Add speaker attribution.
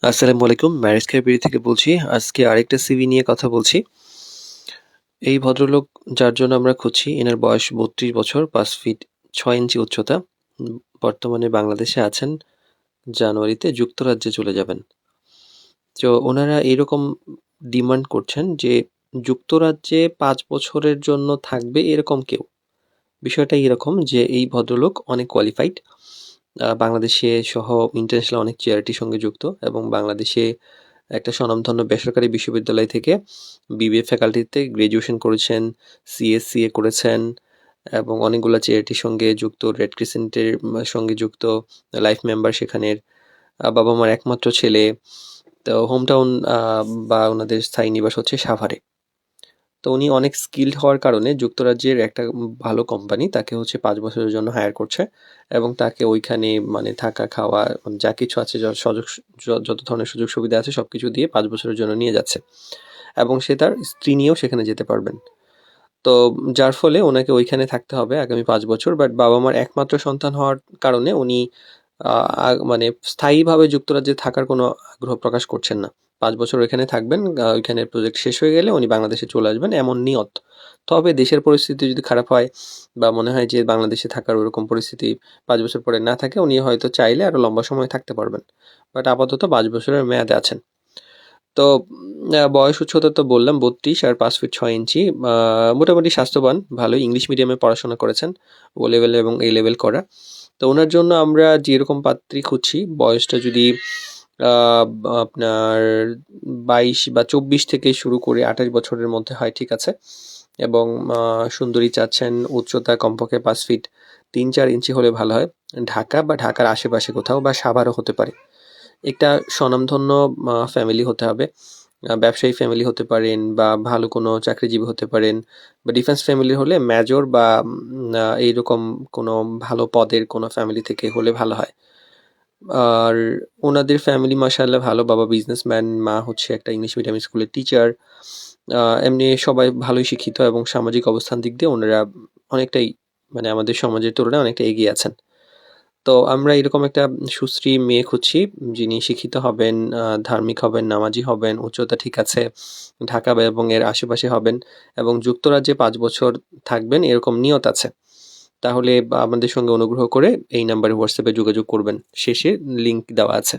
Speaker 1: আসসালামু আলাইকুম। Marriage career থেকে বলছি। আজকে আরেকটা সিভি নিয়ে কথা বলছি। এই ভদ্রলোক যার জন্য আমরা খুঁজছি, এনার বয়স ৩২ বছর, ৫ ফিট ৬ ইঞ্চি উচ্চতা। বর্তমানে বাংলাদেশে আছেন। জানুয়ারিতে যুক্তরাজ্যে চলে যাবেন। তো ওনারা এরকম ডিমান্ড করছেন যে যুক্তরাজ্যে ৫ বছরের জন্য থাকবে এরকম কেউ। বিষয়টা এরকম যে এই ভদ্রলোক অনেক কোয়ালিফাইড। বাংলাদেশে সহ ইন্টারন্যাশনাল অনেক চ্যারিটির সঙ্গে যুক্ত এবং বাংলাদেশে একটা স্বনামধন্য বেসরকারি বিশ্ববিদ্যালয় থেকে বিবিএ ফ্যাকাল্টিতে গ্র্যাজুয়েশন করেছেন, সিএসসিএ করেছেন এবং অনেকগুলো চ্যারিটির সঙ্গে যুক্ত, রেড ক্রিসেন্টের সঙ্গে যুক্ত, লাইফ মেম্বার সেখানের। বাবা মার একমাত্র ছেলে। তো হোম টাউন বা ওনাদের স্থায়ী নিবাস হচ্ছে সাভারে। তো উনি অনেক স্কিলড হওয়ার কারণে যুক্তরাজ্যের একটা ভালো কোম্পানি তাকে হচ্ছে ৫ বছরের জন্য হায়ার করছে এবং তাকে ওইখানে মানে থাকা, খাওয়া যা কিছু আছে যত ধরনের সুযোগ সুবিধা আছে সবকিছু দিয়ে ৫ বছরের জন্য নিয়ে যাচ্ছে এবং সে তার স্ত্রী নিয়েও সেখানে যেতে পারবেন। তো যার ফলে ওনাকে ওইখানে থাকতে হবে আগামী ৫ বছর। বাট বাবা-মার একমাত্র সন্তান হওয়ার কারণে উনি মানে স্থায়ীভাবে যুক্তরাজ্যে থাকার কোনো আগ্রহ প্রকাশ করছেন না। ৫ বছর ওইখানে থাকবেন, ওইখানের প্রজেক্ট শেষ হয়ে গেলে উনি বাংলাদেশে চলে আসবেন এমন নিয়ত। তবে দেশের পরিস্থিতি যদি খারাপ হয় বা মনে হয় যে বাংলাদেশে থাকার ওরকম পরিস্থিতি ৫ বছর পরে না থাকে, উনি হয়তো চাইলে আরো লম্বা সময় থাকতে পারবেন। বাট আপাতত ৫ বছরের মেয়াদে আছেন। তো বয়স উচ্চতা তো বললাম ৩২ আর ৫ ফিট ৬ ইঞ্চি। মোটামুটি স্বাস্থ্যবান, ভালোই ইংলিশ মিডিয়ামে পড়াশোনা করেছেন, ও লেভেল এবং এ লেভেল করা। তো ওনার জন্য আমরা যেরকম পাত্রী খুঁজছি, বয়সটা যদি আপনার ২২ বা ২৪ থেকে শুরু করে ২৮ বছরের মধ্যে হয় ঠিক আছে। এবং সুন্দরী চাচ্ছেন, উচ্চতা কমপক্ষে ৫ ফিট ৩-৪ ইঞ্চি হলে ভালো হয়। ঢাকা বা ঢাকার আশেপাশে কোথাও বা সাভারও হতে পারে। একটা স্বনামধন্য ফ্যামিলি হতে হবে। ব্যবসায়ী ফ্যামিলি হতে পারেন বা ভালো কোনো চাকরিজীবী হতে পারেন বা ডিফেন্স ফ্যামিলি হলে মেজর বা এইরকম কোনো ভালো পদের কোনো ফ্যামিলি থেকে হলে ভালো হয়। আর ওনাদের ফ্যামিলি মাশাআল্লাহ ভালো। বাবা বিজনেসম্যান, মা হচ্ছে একটা ইংলিশ মিডিয়াম স্কুলের টিচার। এমনি সবাই ভালোই শিক্ষিত এবং সামাজিক অবস্থান দিক দিয়ে ওনারা অনেকটাই মানে আমাদের সমাজের তুলনায় অনেকটা এগিয়ে আছেন। তো আমরা এরকম একটা সুশ্রী মেয়ে খুঁজছি, যিনি শিক্ষিত হবেন, ধার্মিক হবেন, নামাজি হবেন, উচ্চতা ঠিক আছে, ঢাকা এবং এর আশেপাশে হবেন এবং যুক্তরাজ্যে ৫ বছর থাকবেন এরকম নিয়ত আছে। তাহলে আমাদের সঙ্গে অনুগ্রহ করে এই নাম্বারে হোয়াটসঅ্যাপে যোগাযোগ করবেন। শেষে লিংক দেওয়া আছে।